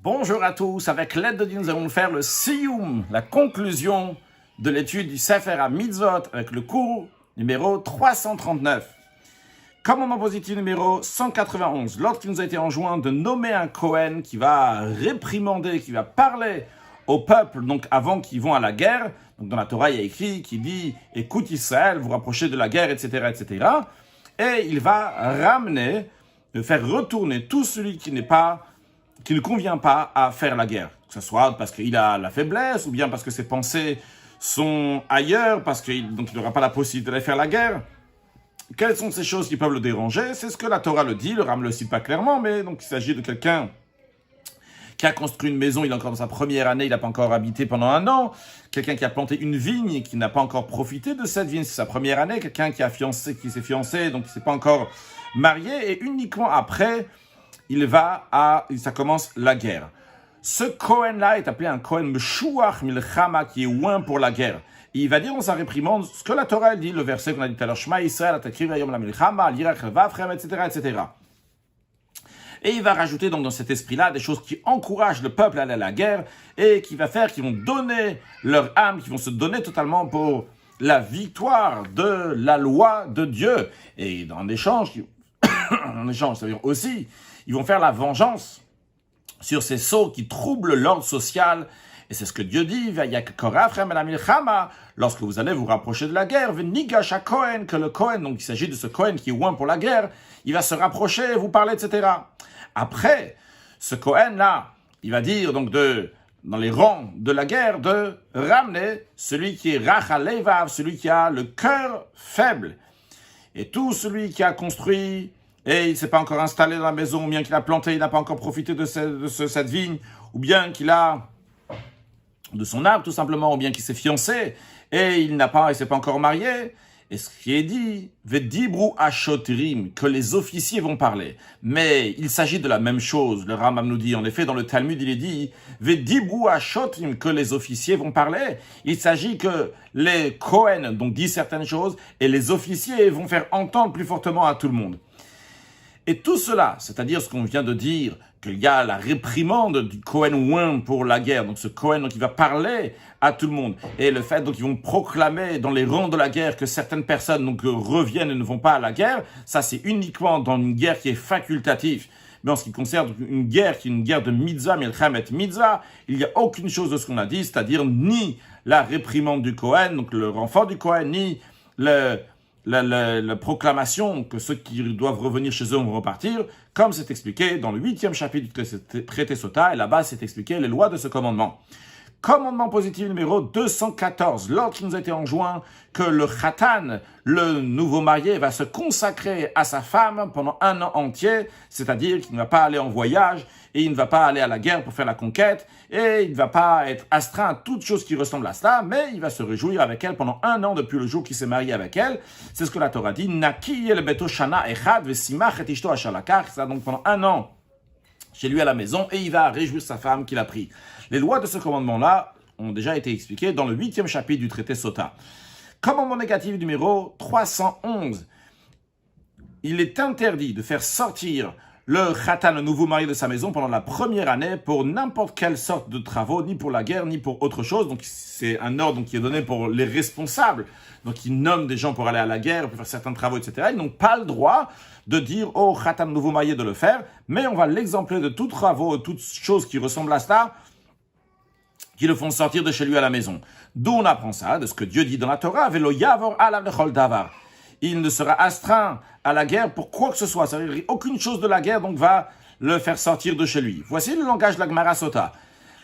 Bonjour à tous, avec l'aide de Dieu, nous allons faire le Siyum, la conclusion de l'étude du Sefer HaMitzvot avec le cours numéro 339. Commandement positif numéro 191, lorsqu'il nous a été enjoint de nommer un Kohen qui va réprimander, qui va parler au peuple, donc avant qu'ils vont à la guerre. Donc dans la Torah, il y a écrit qui dit « Écoute Israël, vous rapprochez de la guerre, etc. etc. » Et il va ramener, faire retourner tout celui qui ne convient pas à faire la guerre. Que ce soit parce qu'il a la faiblesse, ou bien parce que ses pensées sont ailleurs, parce qu'il n'aura pas la possibilité d'aller faire la guerre. Quelles sont ces choses qui peuvent le déranger? C'est ce que la Torah le dit, le Ram ne le cite pas clairement, mais donc il s'agit de quelqu'un qui a construit une maison, il est encore dans sa première année, il n'a pas encore habité pendant 1 an. Quelqu'un qui a planté une vigne et qui n'a pas encore profité de cette vigne, c'est sa première année. Quelqu'un qui s'est fiancé, donc qui ne s'est pas encore marié, et uniquement après, ça commence la guerre. Ce Kohen-là est appelé un Kohen Meshuach Milchama, qui est oint pour la guerre. Et il va dire dans sa réprimande ce que la Torah dit, le verset qu'on a dit tout à l'heure, Shema Yisrael, Atakriv Hayom la Milchama, Lirach Vafrem, etc., etc. Et il va rajouter donc dans cet esprit-là des choses qui encouragent le peuple à aller à la guerre et qui vont donner leur âme, qui vont se donner totalement pour la victoire de la loi de Dieu. Et en échange, c'est-à-dire aussi, ils vont faire la vengeance sur ces sceaux qui troublent l'ordre social. Et c'est ce que Dieu dit, lorsque vous allez vous rapprocher de la guerre, que le Kohen, donc il s'agit de ce Kohen qui est oint pour la guerre, il va se rapprocher, vous parler, etc. Après, ce Kohen-là, il va dire donc dans les rangs de la guerre, de ramener celui qui est Rachalevav, celui qui a le cœur faible. Et tout celui qui a construit et il ne s'est pas encore installé dans la maison, ou bien qu'il a planté, il n'a pas encore profité de cette vigne, ou bien qu'il a de son arbre tout simplement, ou bien qu'il s'est fiancé et il ne s'est pas encore marié. Et ce qui est dit, Vedibru Ashotrim, que les officiers vont parler. Mais il s'agit de la même chose. Le Rambam nous dit, en effet, dans le Talmud, il est dit, Vedibru Ashotrim, que les officiers vont parler. Il s'agit que les Kohen, donc, disent certaines choses, et les officiers vont faire entendre plus fortement à tout le monde. Et tout cela, c'est-à-dire ce qu'on vient de dire, qu'il y a la réprimande du Kohen oint pour la guerre, donc ce Kohen donc, il va parler à tout le monde, et le fait donc ils vont proclamer dans les rangs de la guerre que certaines personnes donc reviennent et ne vont pas à la guerre, ça c'est uniquement dans une guerre qui est facultative. Mais en ce qui concerne une guerre qui est une guerre de mitzvah, milchemet mitzvah, il n'y a aucune chose de ce qu'on a dit, c'est-à-dire ni la réprimande du Kohen, donc le renfort du Kohen, ni la proclamation que ceux qui doivent revenir chez eux vont repartir, comme c'est expliqué dans le 8e chapitre du traité Sota, et là-bas c'est expliqué les lois de ce commandement. Commandement positif numéro 214, lorsqu'il nous a été enjoint que le Khatan, le nouveau marié, va se consacrer à sa femme pendant 1 an entier, c'est-à-dire qu'il ne va pas aller en voyage, et il ne va pas aller à la guerre pour faire la conquête, et il ne va pas être astreint à toute chose qui ressemble à cela, mais il va se réjouir avec elle pendant 1 an depuis le jour qu'il s'est marié avec elle. C'est ce que la Torah dit, Naki el beto shana echad vesimach et ishto ashalakach, ça donc pendant 1 an chez lui à la maison, et il va réjouir sa femme qu'il a pris. Les lois de ce commandement-là ont déjà été expliquées dans le 8e chapitre du traité Sota. Commandement négatif numéro 311. Il est interdit de faire sortir le khatan, le nouveau marié de sa maison, pendant la première année pour n'importe quelle sorte de travaux, ni pour la guerre, ni pour autre chose. Donc c'est un ordre qui est donné pour les responsables. Donc ils nomment des gens pour aller à la guerre, pour faire certains travaux, etc. Ils n'ont pas le droit de dire au khatan, nouveau marié, de le faire, mais on va l'exempler de tous travaux, toutes choses qui ressemblent à cela, qui le font sortir de chez lui à la maison. D'où on apprend ça, de ce que Dieu dit dans la Torah, Velo yavor alav lechol davar. Il ne sera astreint à la guerre pour quoi que ce soit. C'est-à-dire aucune chose de la guerre donc va le faire sortir de chez lui. Voici le langage de la Gemara Sota.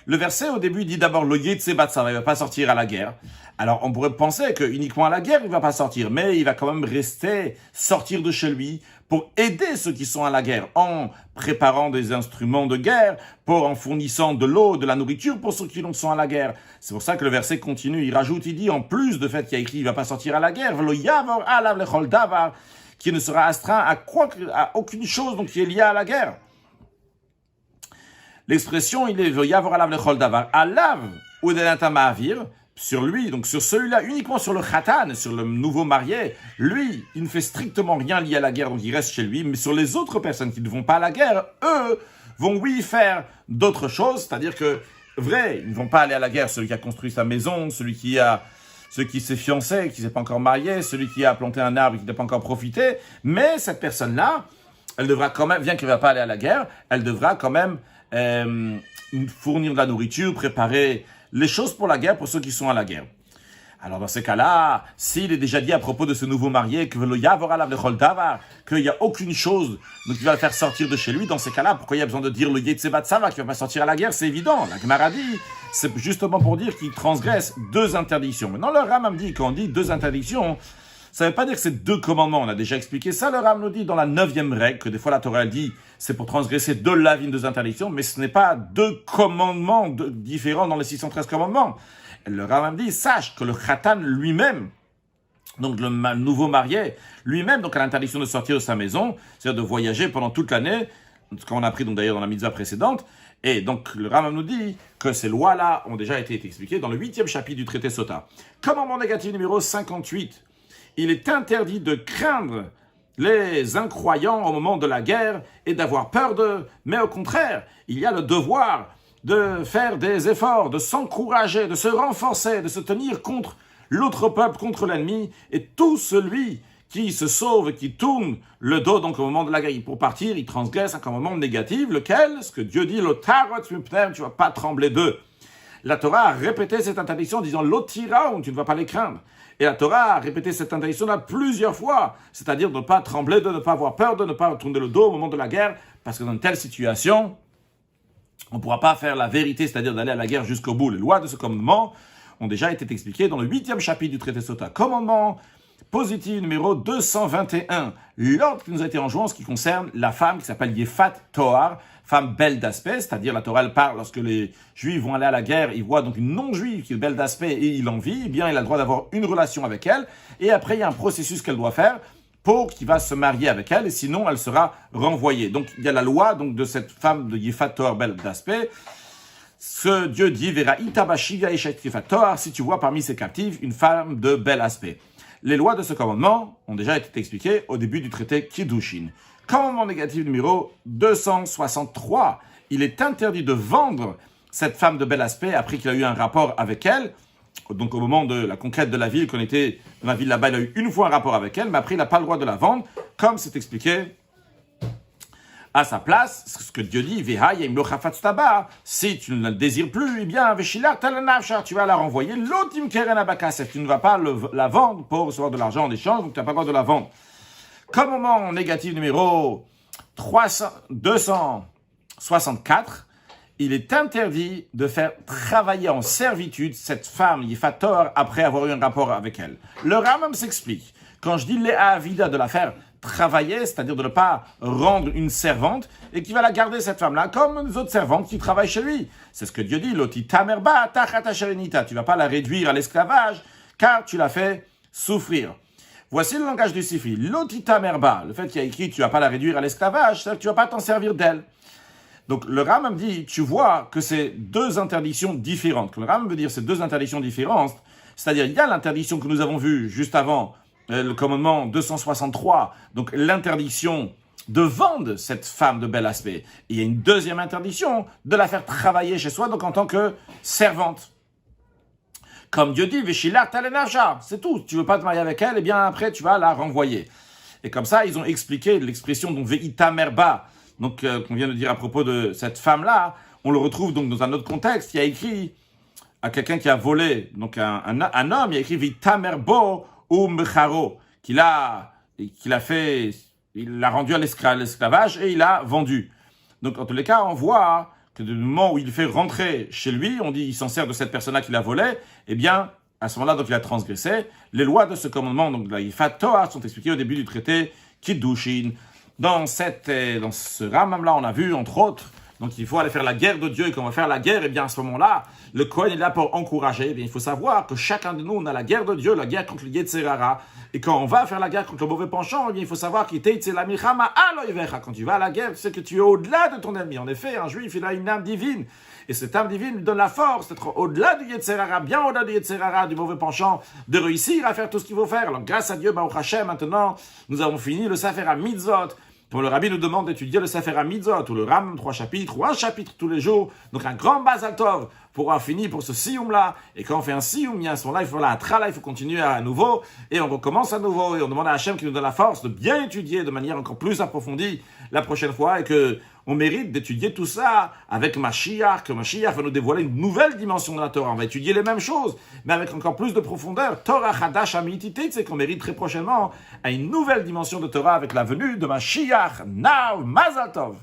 Le verset au début dit d'abord le yetze batsa, il ne va pas sortir à la guerre. Alors on pourrait penser que uniquement à la guerre il ne va pas sortir, mais il va quand même sortir de chez lui pour aider ceux qui sont à la guerre, en préparant des instruments de guerre, en fournissant de l'eau, de la nourriture pour ceux qui sont à la guerre. C'est pour ça que le verset continue, il rajoute, il dit, en plus de fait qu'il y a écrit, il ne va pas sortir à la guerre, Velo yavor alav lechol davar, qui ne sera astreint à aucune chose donc qui est liée à la guerre. L'expression, il est Yavor alav lechol davar. Alav ou ma'avir, sur lui, donc sur celui-là, uniquement sur le khatan, sur le nouveau marié, lui, il ne fait strictement rien lié à la guerre, donc il reste chez lui. Mais sur les autres personnes qui ne vont pas à la guerre, eux vont, oui, faire d'autres choses, c'est-à-dire que, vrai, ils ne vont pas aller à la guerre, celui qui a construit sa maison, celui qui s'est fiancé, qui ne s'est pas encore marié, celui qui a planté un arbre et qui n'a pas encore profité, mais cette personne-là, elle devra quand même, bien qu'elle ne va pas aller à la guerre, elle devra quand même fournir de la nourriture, préparer les choses pour la guerre, pour ceux qui sont à la guerre. Alors dans ces cas-là, s'il est déjà dit à propos de ce nouveau marié qu'il n'y a aucune chose qui va le faire sortir de chez lui, dans ces cas-là, pourquoi il y a besoin de dire le Yetzevat Sava qui ne va pas sortir à la guerre? C'est évident. La Gemara dit, c'est justement pour dire qu'il transgresse deux interdictions. Maintenant, le Rambam dit, quand on dit deux interdictions, ça ne veut pas dire que c'est deux commandements. On a déjà expliqué ça. Le Rambam nous dit dans la 9e règle, que des fois la Torah elle dit c'est pour transgresser deux lavines, deux interdictions, mais ce n'est pas deux commandements différents dans les 613 commandements. Le Rambam dit, sache que le Khatan lui-même, donc le nouveau marié, lui-même, donc a l'interdiction de sortir de sa maison, c'est-à-dire de voyager pendant toute l'année, comme on a appris donc d'ailleurs dans la mitzvah précédente. Et donc le Rambam nous dit que ces lois-là ont déjà été expliquées dans le 8e chapitre du traité Sota. Commandement négatif numéro 58. Il est interdit de craindre les incroyants au moment de la guerre et d'avoir peur d'eux, mais au contraire, il y a le devoir de faire des efforts, de s'encourager, de se renforcer, de se tenir contre l'autre peuple, contre l'ennemi, et tout celui qui se sauve, qui tourne le dos donc au moment de la guerre pour partir, il transgresse un commandement négatif, lequel, ce que Dieu dit, l'otarot mipnem, tu ne vas pas trembler d'eux. La Torah a répété cette interdiction en disant l'otiraon, tu ne vas pas les craindre. Et la Torah a répété cette interdiction-là plusieurs fois, c'est-à-dire de ne pas trembler, de ne pas avoir peur, de ne pas tourner le dos au moment de la guerre, parce que dans une telle situation, on ne pourra pas faire la vérité, c'est-à-dire d'aller à la guerre jusqu'au bout. Les lois de ce commandement ont déjà été expliquées dans le 8e chapitre du traité Sota. Commandement positif numéro 221. L'ordre qui nous a été enjoint en ce qui concerne la femme qui s'appelle Yefat Toar, femme belle d'aspect, c'est-à-dire la Torah elle parle lorsque les Juifs vont aller à la guerre, ils voient donc une non-juive qui est belle d'aspect et il envie, eh bien il a le droit d'avoir une relation avec elle, et après il y a un processus qu'elle doit faire pour qu'il va se marier avec elle, et sinon elle sera renvoyée. Donc il y a la loi donc de cette femme de Yefat Toar belle d'aspect. Ce Dieu dit, Vera itabashiga eshet Yefat Toar, si tu vois parmi ses captives une femme de bel aspect. Les lois de ce commandement ont déjà été expliquées au début du traité Kiddushin. Commandement négatif numéro 263. Il est interdit de vendre cette femme de bel aspect après qu'il a eu un rapport avec elle. Donc au moment de la conquête de la ville, qu'on était dans la ville là-bas, il a eu une fois un rapport avec elle, mais après il n'a pas le droit de la vendre, comme c'est expliqué à sa place, ce que Dieu dit, si tu ne la désires plus, eh bien, tu vas la renvoyer, tu ne vas pas la vendre pour recevoir de l'argent en échange, donc tu n'as pas le droit de la vendre. Commandement négatif numéro 264, il est interdit de faire travailler en servitude cette femme, Yifator, après avoir eu un rapport avec elle. Le Rambam s'explique. Quand je dis Léa de la faire travailler, c'est-à-dire de ne pas rendre une servante, et qui va la garder, cette femme-là, comme les autres servantes qui travaillent chez lui. C'est ce que Dieu dit, Loti tamerba tachata sherenita. Tu ne vas pas la réduire à l'esclavage, car tu l'as fait souffrir. Voici le langage du Sifri. Loti tamerba, le fait qu'il y a écrit, tu ne vas pas la réduire à l'esclavage, c'est-à-dire que tu ne vas pas t'en servir d'elle. Donc le Rambam dit, tu vois que c'est deux interdictions différentes. Le Rambam veut dire c'est deux interdictions différentes, c'est-à-dire il y a l'interdiction que nous avons vue juste avant, le commandement 263, donc l'interdiction de vendre cette femme de bel aspect. Et il y a une deuxième interdiction de la faire travailler chez soi, donc en tant que servante. Comme Dieu dit, Veshilar talenavja, c'est tout. Tu veux pas te marier avec elle, et bien après tu vas la renvoyer. Et comme ça, ils ont expliqué l'expression donc Ve'ita merba, donc qu'on vient de dire à propos de cette femme-là. On le retrouve donc dans un autre contexte. Il y a écrit à quelqu'un qui a volé, donc un homme, il a écrit Ve'ita merbo ou mecharo, qu'il a fait, il l'a rendu à l'esclavage et il l'a vendu. Donc en tous les cas, on voit que du moment où il fait rentrer chez lui, on dit il s'en sert de cette personne-là qu'il a volé, eh bien à ce moment-là donc il a transgressé. Les lois de ce commandement donc de la Yefat Toar sont expliquées au début du traité Kiddushin. Dans ce Rambam-là, on a vu entre autres. Donc il faut aller faire la guerre de Dieu, et quand on va faire la guerre, eh bien à ce moment-là, le Kohen est là pour encourager. Eh bien, il faut savoir que chacun de nous, on a la guerre de Dieu, la guerre contre le Yetzer Hara. Et quand on va faire la guerre contre le mauvais penchant, eh bien, il faut savoir qu'il la milchama aloyvecha. Quand tu vas à la guerre, tu sais que tu es au-delà de ton ennemi. En effet, un juif, il a une âme divine. Et cette âme divine lui donne la force d'être au-delà du Yetzer Hara, bien au-delà du Yetzer Hara, du mauvais penchant, de réussir à faire tout ce qu'il faut faire. Alors grâce à Dieu, Baruch Hashem, maintenant, nous avons fini le Sefer HaMitzvot. Comme le Rabbi nous demande d'étudier le Sefer HaMitzot, ou le Ram, 3 chapitres, ou un chapitre tous les jours, donc un grand Mazal Tov pour finir pour ce Siyum-là. Et quand on fait un Siyum, il y a à ce moment-là, il faut la Trala, il faut continuer à nouveau, et on recommence à nouveau, et on demande à Hachem qui nous donne la force de bien étudier de manière encore plus approfondie la prochaine fois, et que on mérite d'étudier tout ça avec Mashiach, que Mashiach va nous dévoiler une nouvelle dimension de la Torah. On va étudier les mêmes choses, mais avec encore plus de profondeur. Torah Chadash Amitite, c'est qu'on mérite très prochainement à une nouvelle dimension de Torah avec la venue de Mashiach. Now, Mazal Tov.